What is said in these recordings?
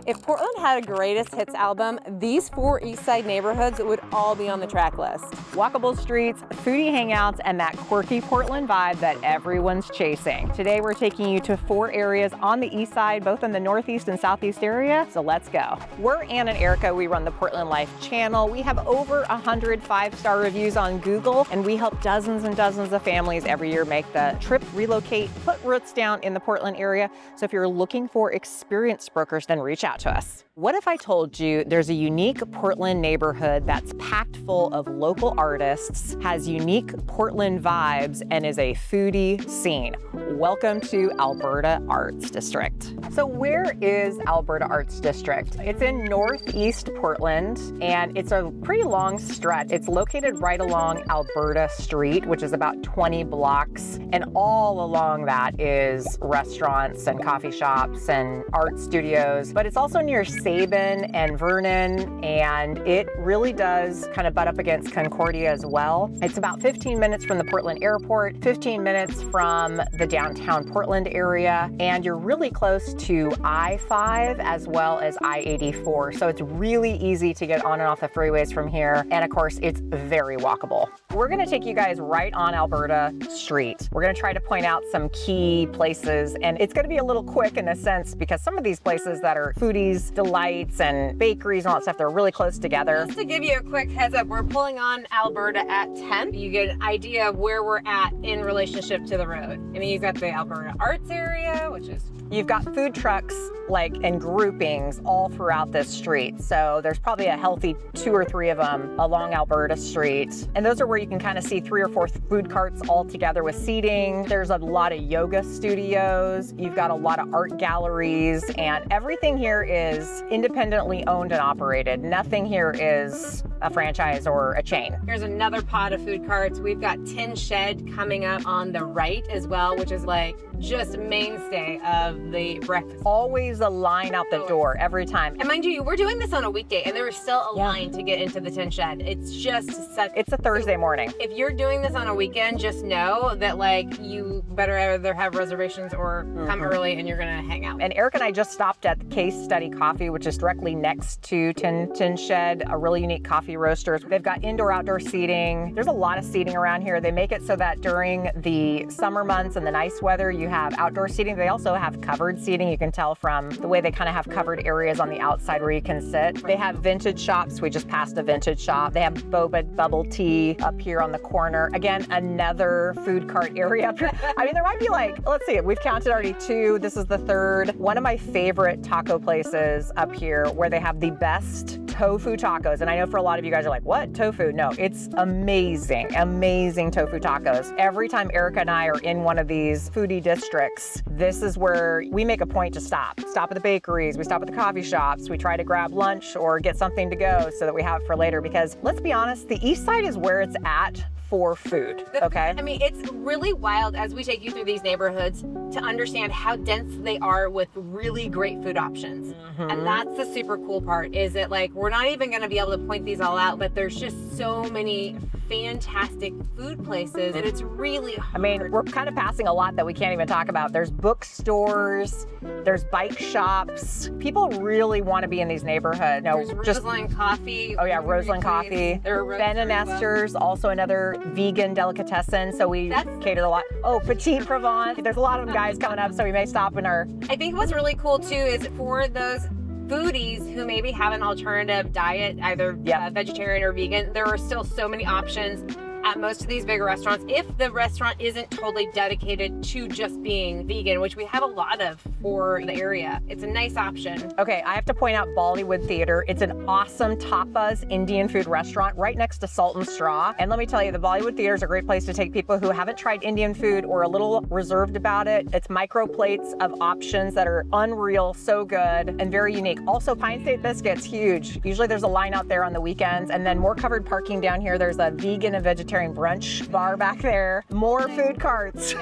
If Portland had a greatest hits album, these 4 Eastside neighborhoods would all be on the track list. Walkable streets, foodie hangouts, and that quirky Portland vibe that everyone's chasing. Today we're taking you to 4 areas on the east side, both in the northeast and southeast area, so let's go. We're Ann and Erica, we run the Portland Life channel. We have over 100 5-star reviews on Google, and we help dozens and dozens of families every year make the trip, relocate, put roots down in the Portland area. So if you're looking for experienced brokers, then reach out to us. What if I told you there's a unique Portland neighborhood that's packed full of local artists, has unique Portland vibes, and is a foodie scene? Welcome to Alberta Arts District. So where is Alberta Arts District? It's in northeast Portland, and it's a pretty long stretch. It's located right along Alberta Street, which is about 20 blocks, and all along that is restaurants and coffee shops and art studios, but it's also near Sabin and Vernon, and it really does kind of butt up against Concordia as well. It's about 15 minutes from the Portland airport, 15 minutes from the downtown Portland area, and you're really close to I-5 as well as I-84. So it's really easy to get on and off the freeways from here. And of course, it's very walkable. We're gonna take you guys right on Alberta Street. We're gonna try to point out some key places, and it's gonna be a little quick in a sense because some of these places that are foodies, delights, and bakeries and all that stuff, they're really close together. Just to give you a quick heads up, we're pulling on Alberta at 10. You get an idea of where we're at in relationship to the road. I mean, you've got the Alberta Arts area, which is... You've got food trucks like in groupings all throughout this street. So there's probably a healthy 2 or 3 of them along Alberta Street. And those are where you can kind of see 3 or 4 food carts all together with seating. There's a lot of yoga studios. You've got a lot of art galleries, and everything here is independently owned and operated. Nothing here is a franchise or a chain. Here's another pod of food carts. We've got Tin Shed coming up on the right as well, which is like just mainstay of the breakfast. Always a line out the door every time. And mind you, we're doing this on a weekday, and there is still a line to get into the Tin Shed. It's just such... It's a Thursday morning. If you're doing this on a weekend, just know that like you better either have reservations or come early and you're gonna hang out. And Eric and I just stopped at the Case Study Coffee, which is directly next to Tin Shed, a really unique coffee roaster. They've got indoor-outdoor seating. There's a lot of seating around here. They make it so that during the summer months and the nice weather, you have outdoor seating. They also have covered seating. You can tell from the way they kind of have covered areas on the outside where you can sit. They have vintage shops. We just passed a vintage shop. They have boba bubble tea up here on the corner. Again, another food cart area up here. I mean, there might be like, let's see, we've counted already 2. This is the 3rd. One of my favorite taco places up here where they have the best tofu tacos. And I know for a lot of you guys are like, what? Tofu? No, it's amazing, amazing tofu tacos. Every time Erica and I are in one of these foodie districts, this is where we make a point to stop. Stop at the bakeries, we stop at the coffee shops, we try to grab lunch or get something to go so that we have it for later, because let's be honest, the east side is where it's at for food, okay? I mean, it's really wild as we take you through these neighborhoods to understand how dense they are with really great food options. And that's the super cool part, is that like, we're not even gonna be able to point these all out, but there's just so many fantastic food places, and it's really hard. I mean, we're kind of passing a lot that we can't even talk about. There's bookstores, there's bike shops. People really want to be in these neighborhoods. No, there's Roseland Coffee. Oh yeah, Roseland Coffee. Ben and Esther's, also another vegan delicatessen, so we cater a lot. Oh, Petite Provence. There's a lot of them guys coming up, so we may stop in our... I think what's really cool too is for those foodies who maybe have an alternative diet, either vegetarian or vegan, there are still so many options at most of these bigger restaurants, if the restaurant isn't totally dedicated to just being vegan, which we have a lot of for the area. It's a nice option. Okay, I have to point out Bollywood Theater. It's an awesome tapas Indian food restaurant right next to Salt and Straw. And let me tell you, the Bollywood Theater is a great place to take people who haven't tried Indian food or a little reserved about it. It's micro plates of options that are unreal, so good, and very unique. Also, Pine State Biscuits, huge. Usually there's a line out there on the weekends, and then more covered parking down here. There's a vegan and vegetarian vegetarian brunch bar back there. More food carts.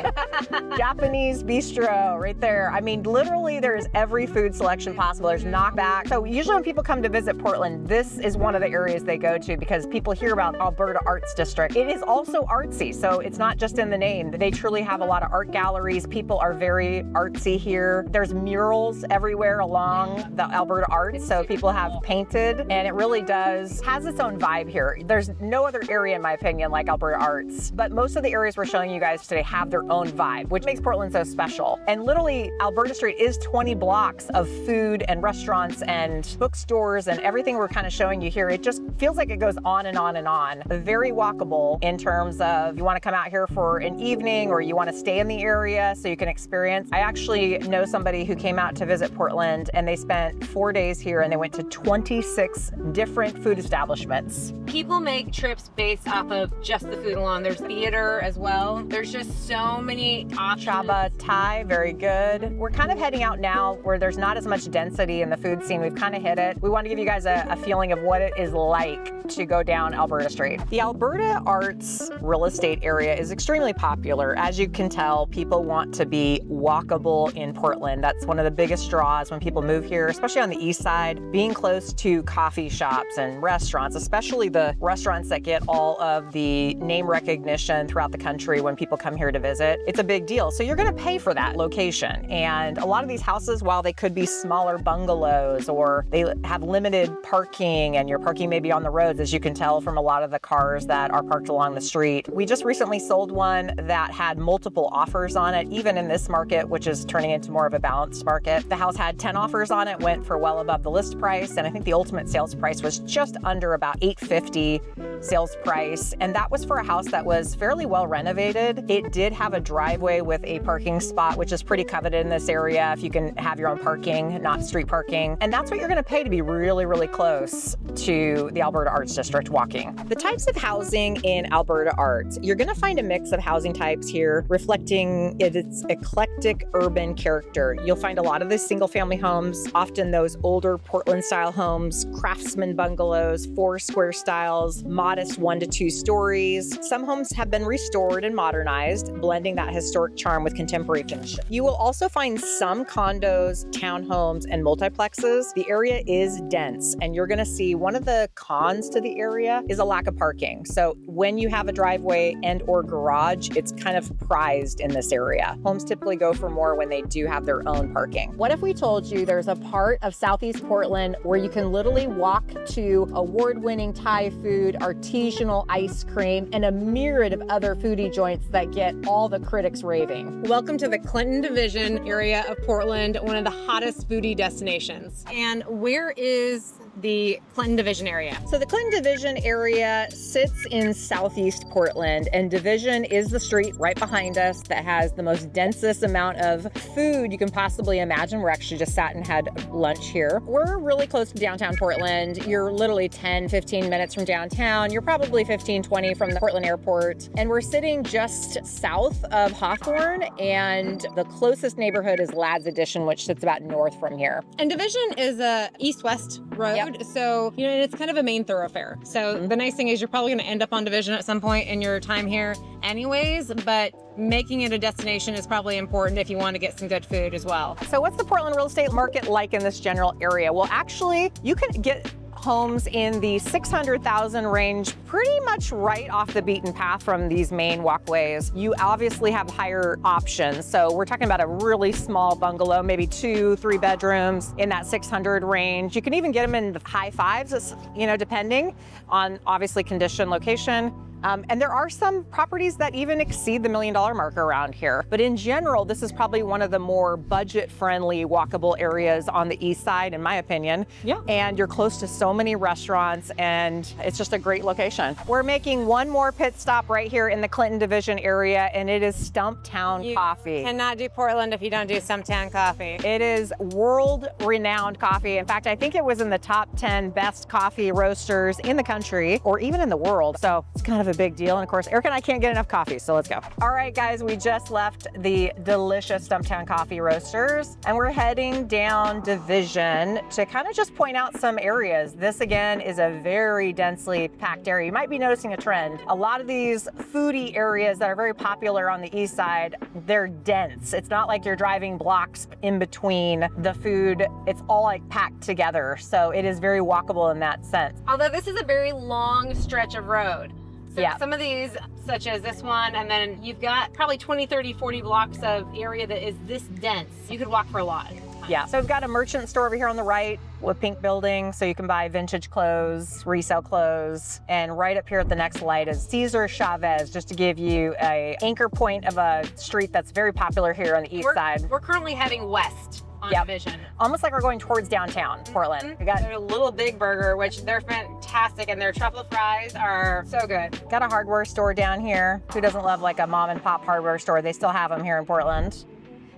Japanese bistro right there. I mean, literally there's every food selection possible. There's knockback. So usually when people come to visit Portland, this is one of the areas they go to because people hear about Alberta Arts District. It is also artsy, so it's not just in the name. They truly have a lot of art galleries. People are very artsy here. There's murals everywhere along the Alberta Arts, so people have painted, and it really has its own vibe here. There's no other area, in my opinion, like Alberta Arts, but most of the areas we're showing you guys today have their own vibe, which makes Portland so special. And literally, Alberta Street is 20 blocks of food and restaurants and bookstores and everything we're kind of showing you here. It just feels like it goes on and on and on. Very walkable in terms of you want to come out here for an evening or you want to stay in the area so you can experience. I actually know somebody who came out to visit Portland and they spent 4 days here and they went to 26 different food establishments. People make trips based off of just the food alone. There's theater as well. There's just so many options. Chaba Thai, very good. We're kind of heading out now where there's not as much density in the food scene. We've kind of hit it. We want to give you guys a feeling of what it is like to go down Alberta Street. The Alberta Arts real estate area is extremely popular. As you can tell, people want to be walkable in Portland. That's one of the biggest draws when people move here, especially on the east side. Being close to coffee shops and restaurants, especially the restaurants that get all of the name recognition throughout the country when people come here to visit, it's a big deal. So you're going to pay for that location. And a lot of these houses, while they could be smaller bungalows or they have limited parking and your parking may be on the roads, as you can tell from a lot of the cars that are parked along the street. We just recently sold one that had multiple offers on it, even in this market, which is turning into more of a balanced market. The house had 10 offers on it, went for well above the list price, and I think the ultimate sales price was just under about $850 sales price, and that was for a house that was fairly well renovated. It did have a driveway with a parking spot, which is pretty coveted in this area if you can have your own parking, not street parking, and that's what you're going to pay to be really, really close to the Alberta Arts District walking. The types of housing in Alberta Arts, you're going to find a mix of housing types here reflecting its eclectic urban character. You'll find a lot of the single family homes, often those older Portland style homes, craftsman bungalows, 4 square styles, modest 1 to 2 stories. Some homes have been restored and modernized, blending that historic charm with contemporary finish. You will also find some condos, townhomes, and multiplexes. The area is dense, and you're going to see one of the cons to the area is a lack of parking. So when you have a driveway and or garage, it's kind of prized in this area. Homes typically go for more when they do have their own parking. What if we told you there's a part of Southeast Portland where you can literally walk to award-winning Thai food, artisanal ice cream, and a myriad of other foodie joints that get all the critics raving? Welcome to the Clinton Division area of Portland, one of the hottest foodie destinations. And where is the Clinton Division area? So the Clinton Division area sits in Southeast Portland, and Division is the street right behind us that has the most densest amount of food you can possibly imagine. We're actually just sat and had lunch here. We're really close to downtown Portland. You're literally 10, 15 minutes from downtown. You're probably 15, 20 from the Portland airport. And we're sitting just south of Hawthorne, and the closest neighborhood is Ladd's Addition, which sits about north from here. And Division is a east-west road. Yep. So, you know, it's kind of a main thoroughfare. So the nice thing is you're probably going to end up on Division at some point in your time here anyways, but making it a destination is probably important if you want to get some good food as well. So what's the Portland real estate market like in this general area? Well, actually, you can get homes in the 600,000 range pretty much right off the beaten path from these main walkways. You obviously have higher options. So we're talking about a really small bungalow, maybe 2-3 bedrooms in that 600 range. You can even get them in the high fives, you know, depending on obviously condition, location. And there are some properties that even exceed the $1 million mark around here. But in general, this is probably one of the more budget-friendly walkable areas on the east side, in my opinion. Yeah. And you're close to so many restaurants, and it's just a great location. We're making one more pit stop right here in the Clinton Division area, and it is Stumptown Coffee. You cannot do Portland if you don't do Stumptown Coffee. It is world-renowned coffee. In fact, I think it was in the top 10 best coffee roasters in the country, or even in the world. So it's kind of a big deal. And of course, Erica and I can't get enough coffee, so let's go. All right, guys, we just left the delicious Stumptown Coffee Roasters, and we're heading down Division to kind of just point out some areas. This, again, is a very densely packed area. You might be noticing a trend. A lot of these foodie areas that are very popular on the east side, they're dense. It's not like you're driving blocks in between the food. It's all like packed together. So it is very walkable in that sense. Although this is a very long stretch of road. So yeah. Some of these, such as this one, and then you've got probably 20, 30, 40 blocks of area that is this dense. You could walk for a lot. Yeah, so we've got a merchant store over here on the right with pink building, so you can buy vintage clothes, resell clothes. And right up here at the next light is Cesar Chavez, just to give you a anchor point of a street that's very popular here on the east side. We're currently heading west on Division. Almost like we're going towards downtown Portland. We got a Little Big Burger, which they're fantastic, and their truffle fries are so good. Got a hardware store down here. Who doesn't love like a mom and pop hardware store? They still have them here in Portland.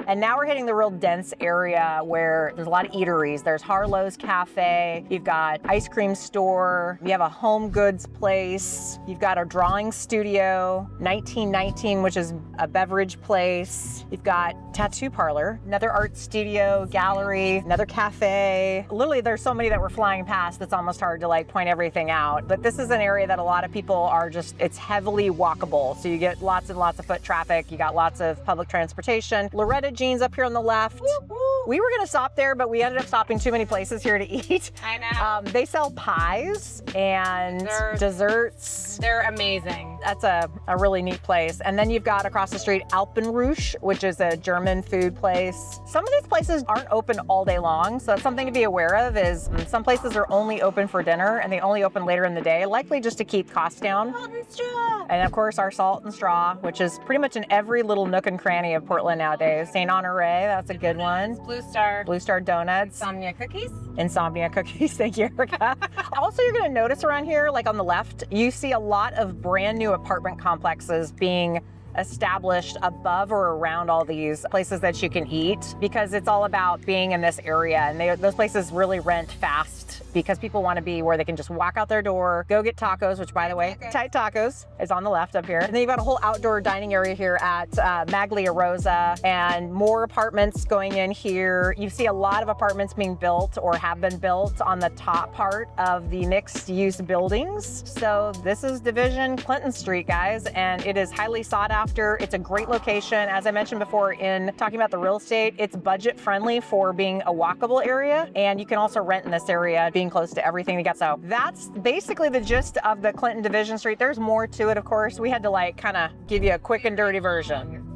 And now we're hitting the real dense area where there's a lot of eateries. There's Harlow's Cafe, you've got ice cream store, you have a home goods place, you've got a drawing studio, 1919, which is a beverage place. You've got tattoo parlor, another art studio, gallery, another cafe. Literally, there's so many that we're flying past that's almost hard to like point everything out. But this is an area that a lot of people are just, it's heavily walkable. So you get lots and lots of foot traffic. You got lots of public transportation. Loretta Jeans up here on the left. Woo, woo. We were gonna stop there, but we ended up stopping too many places here to eat. I know. They sell pies and desserts. They're amazing. That's a really neat place. And then you've got across the street Alpenrusch, which is a German food place. Some of these places aren't open all day long, so that's something to be aware of is some places are only open for dinner and they only open later in the day, likely just to keep costs down. Salt and Straw. And of course our Salt and Straw, which is pretty much in every little nook and cranny of Portland nowadays. St. Honore, that's a good one. Blue Star. Blue Star Donuts. Insomnia Cookies. Insomnia Cookies, thank you, Erica. Also, you're gonna notice around here, like on the left, you see a lot of brand new apartment complexes being established above or around all these places that you can eat, because it's all about being in this area, and those places really rent fast because people want to be where they can just walk out their door, go get tacos, which by the way, Tight Tacos is on the left up here. And then you've got a whole outdoor dining area here at Maglia Rosa, and more apartments going in here. You see a lot of apartments being built or have been built on the top part of the mixed use buildings. So this is Division Clinton Street, guys, and it is highly sought after. It's a great location. As I mentioned before in talking about the real estate, it's budget friendly for being a walkable area, and you can also rent in this area, being close to everything you got. So that's basically the gist of the Clinton Division Street. There's more to it, of course. We had to like kind of give you a quick and dirty version.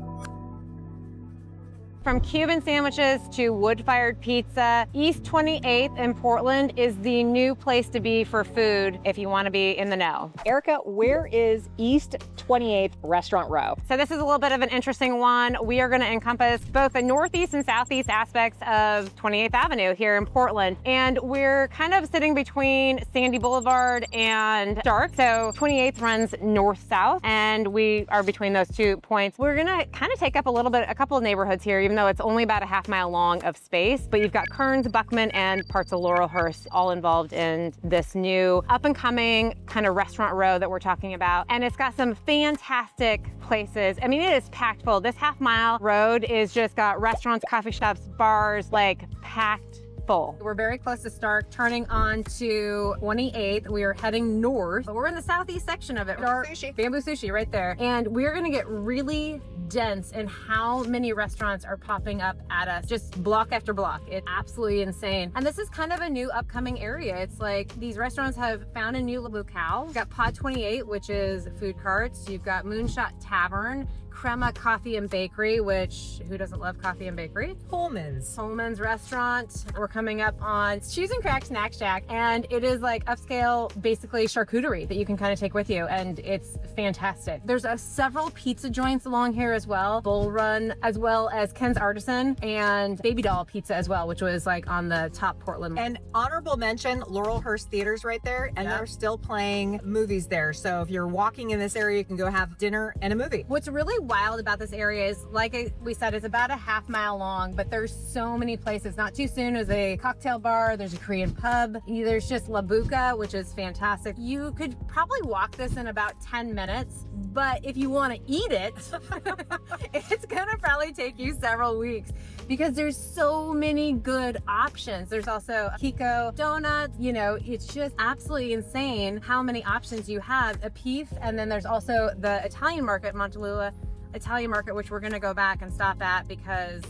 From Cuban sandwiches to wood-fired pizza, East 28th in Portland is the new place to be for food if you want to be in the know. Erica, where is East 28th Restaurant Row? So this is a little bit of an interesting one. We are going to encompass both the northeast and southeast aspects of 28th Avenue here in Portland. And we're kind of sitting between Sandy Boulevard and Stark. So 28th runs north-south, and we are between those 2 points. We're going to kind of take up a couple of neighborhoods here, even though it's only about a half-mile long of space. But you've got Kearns, Buckman, and parts of Laurelhurst all involved in this new up-and-coming kind of restaurant row that we're talking about. And it's got some fantastic places. I mean, it is packed full. This half-mile road is just got restaurants, coffee shops, bars, like packed full. We're very close to Stark, turning on to 28th. We are heading north, but we're in the southeast section of it. Bamboo Sushi right there. And we're gonna get really dense in how many restaurants are popping up at us, just block after block. It's absolutely insane. And this is kind of a new upcoming area. It's like these restaurants have found a new locale. You've got Pod 28, which is food carts. You've got Moonshot Tavern, Crema Coffee and Bakery, which who doesn't love coffee and bakery? Holman's Restaurant. We're coming up on Cheese and Crack Snack Shack, and it is like upscale, basically charcuterie that you can kind of take with you, and it's fantastic. There's several pizza joints along here as well, Bull Run, as well as Ken's Artisan and Baby Doll Pizza as well, which was like on the top Portland. And honorable mention, Laurelhurst Theater's right there, and they're still playing movies there. So if you're walking in this area, you can go have dinner and a movie. What's really wild about this area is, like we said, it's about a half-mile long, but there's so many places. Not too soon is a cocktail bar, there's a Korean pub, there's just La Buca, which is fantastic. You could probably walk this in about 10 minutes. minutes. But if you want to eat it, it's gonna probably take you several weeks because there's so many good options. There's also Kiko donuts, you know, it's just absolutely insane how many options you have. A Pief, and then there's also the Italian market, Montalula Italian market, which we're gonna go back and stop at because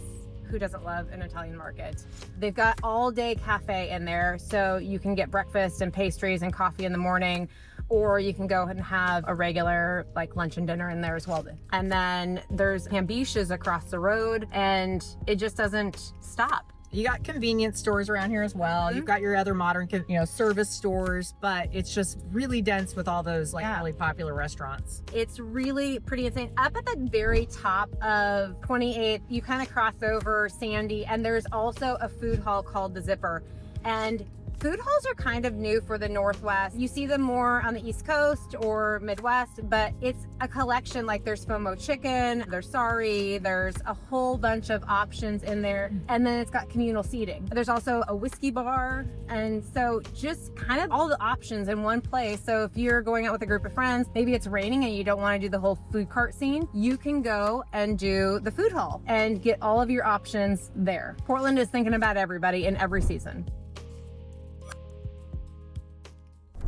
who doesn't love an Italian market? They've got all day cafe in there, so you can get breakfast and pastries and coffee in the morning, or you can go and have a regular like lunch and dinner in there as well. And then there's Hambiches across the road, and it just doesn't stop. You got convenience stores around here as well. You've got your other modern, you know, service stores, but it's just really dense with all those like really popular restaurants. It's really pretty insane. Up at the very top of 28th, you kind of cross over Sandy, and there's also a food hall called the Zipper. And food halls are kind of new for the Northwest. You see them more on the East Coast or Midwest, but it's a collection. Like there's FOMO chicken, there's sari, there's a whole bunch of options in there. And then it's got communal seating. There's also a whiskey bar. And so just kind of all the options in one place. So if you're going out with a group of friends, maybe it's raining and you don't want to do the whole food cart scene, you can go and do the food hall and get all of your options there. Portland is thinking about everybody in every season.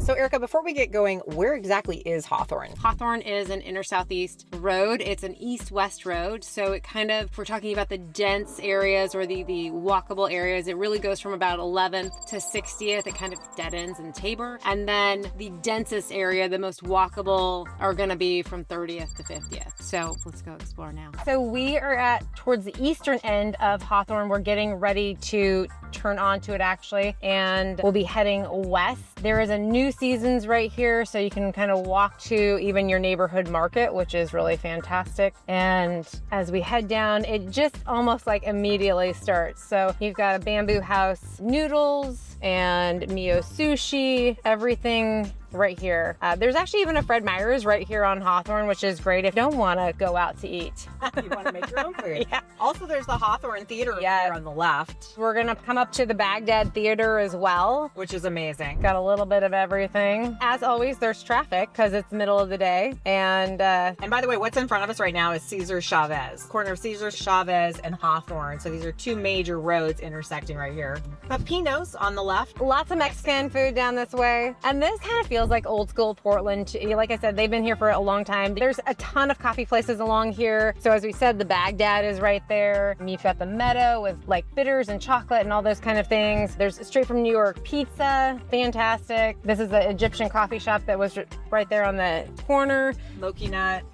So Erica, before we get going, where exactly is Hawthorne? Hawthorne is an inner southeast road. It's an east-west road. So it kind of, if we're talking about the dense areas or the walkable areas, it really goes from about 11th to 60th. It kind of dead ends in Tabor. And then the densest area, the most walkable, are gonna be from 30th to 50th. So let's go explore now. So we are towards the eastern end of Hawthorne. We're getting ready to turn onto it actually, and we'll be heading west. There is a new Seasons right here, so you can kind of walk to even your neighborhood market, which is really fantastic. And as we head down, it just almost like immediately starts. So you've got a Bamboo House noodles and Mio sushi, everything right here. There's actually even a Fred Meyer's right here on Hawthorne, which is great if you don't want to go out to eat. You want to make your own food. Yeah. Also, there's the Hawthorne Theater here on the left. We're gonna come up to the Baghdad Theater as well, which is amazing. Got a little bit of everything. As always, there's traffic because it's middle of the day. And by the way, what's in front of us right now is Cesar Chavez, corner of Cesar Chavez and Hawthorne. So these are two major roads intersecting right here. But Pino's on the left. Lots of Mexican food down this way. And this kind of feels like old school Portland. Like I said, they've been here for a long time. There's a ton of coffee places along here. So as we said, the Baghdad is right there. You've got the Meadow with like bitters and chocolate and all those kind of things. There's straight from New York pizza, fantastic. This is the Egyptian coffee shop that was right there on the corner. Mochi Nut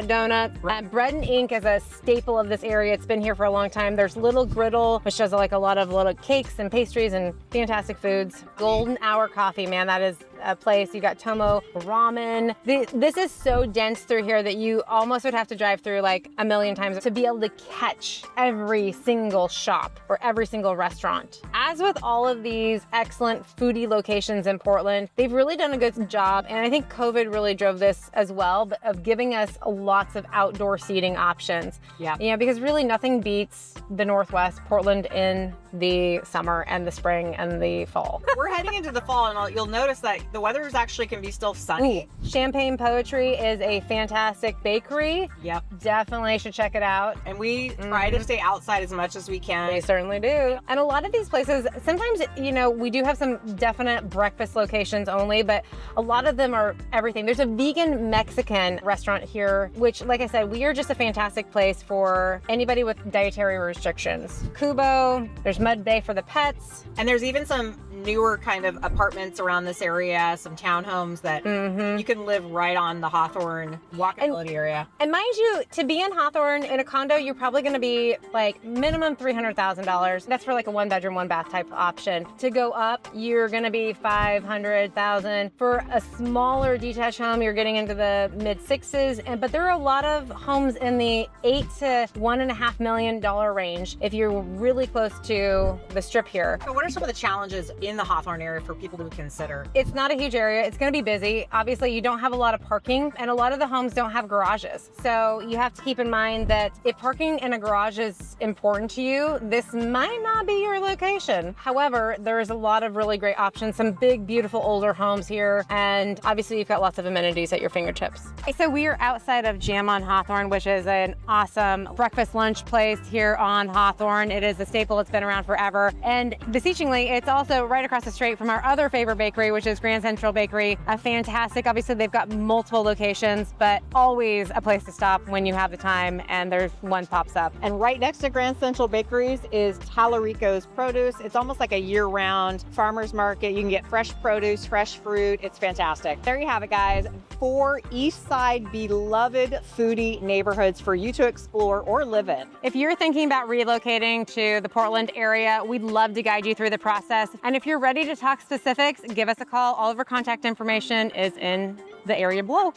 Donuts. Bread and Ink is a staple of this area. It's been here for a long time. There's Little Griddle, which does like a lot of little cakes and pastries and fantastic foods. Golden Hour Coffee, man, that is a place. You got Tomo Ramen. This is so dense through here that you almost would have to drive through like a million times to be able to catch every single shop or every single restaurant. As with all of these excellent foodie locations in Portland, they've really done a good job, and I think COVID really drove this as well, of giving us lots of outdoor seating options. Yeah. You know, because really nothing beats the Northwest, Portland in the summer and the spring and the fall. We're heading into the fall, and you'll notice that the weather is actually can be still sunny. Champagne Poetry is a fantastic bakery. Yep. Definitely should check it out. And we try to stay outside as much as we can. We certainly do. And a lot of these places, sometimes, you know, we do have some definite breakfast locations only, but a lot of them are everything. There's a vegan Mexican restaurant here, which, like I said, we are just a fantastic place for anybody with dietary restrictions. Kubo, there's Mud Bay for the pets. And there's even some newer kind of apartments around this area, some townhomes that you can live right on the Hawthorne walkability area. And mind you, to be in Hawthorne in a condo, you're probably going to be like minimum $300,000. That's for like a 1-bedroom, 1-bath type option. To go up, you're going to be $500,000. For a smaller detached home, you're getting into the mid sixes. But there are a lot of homes in the $8 to $1.5 million range if you're really close to the strip here. So what are some of the challenges in the Hawthorne area for people to consider? It's not a huge area. It's going to be busy. Obviously, you don't have a lot of parking, and a lot of the homes don't have garages. So you have to keep in mind that if parking in a garage is important to you, this might not be your location. However, there's a lot of really great options, some big, beautiful older homes here. And obviously obviously you've got lots of amenities at your fingertips. So we are outside of Jam on Hawthorne, which is an awesome breakfast lunch place here on Hawthorne. It is a staple. It's been around forever. And beseechingly, it's also right across the street from our other favorite bakery, which is Grand Central Bakery. A fantastic, obviously they've got multiple locations, but always a place to stop when you have the time and there's one pops up. And right next to Grand Central Bakeries is Tallarico's Produce. It's almost like a year-round farmer's market. You can get fresh produce, fresh fruit. It's fantastic. There you have it, guys. 4 East Side beloved foodie neighborhoods for you to explore or live in. If you're thinking about relocating to the Portland area, we'd love to guide you through the process. And if you're ready to talk specifics, give us a call. All of our contact information is in the area below.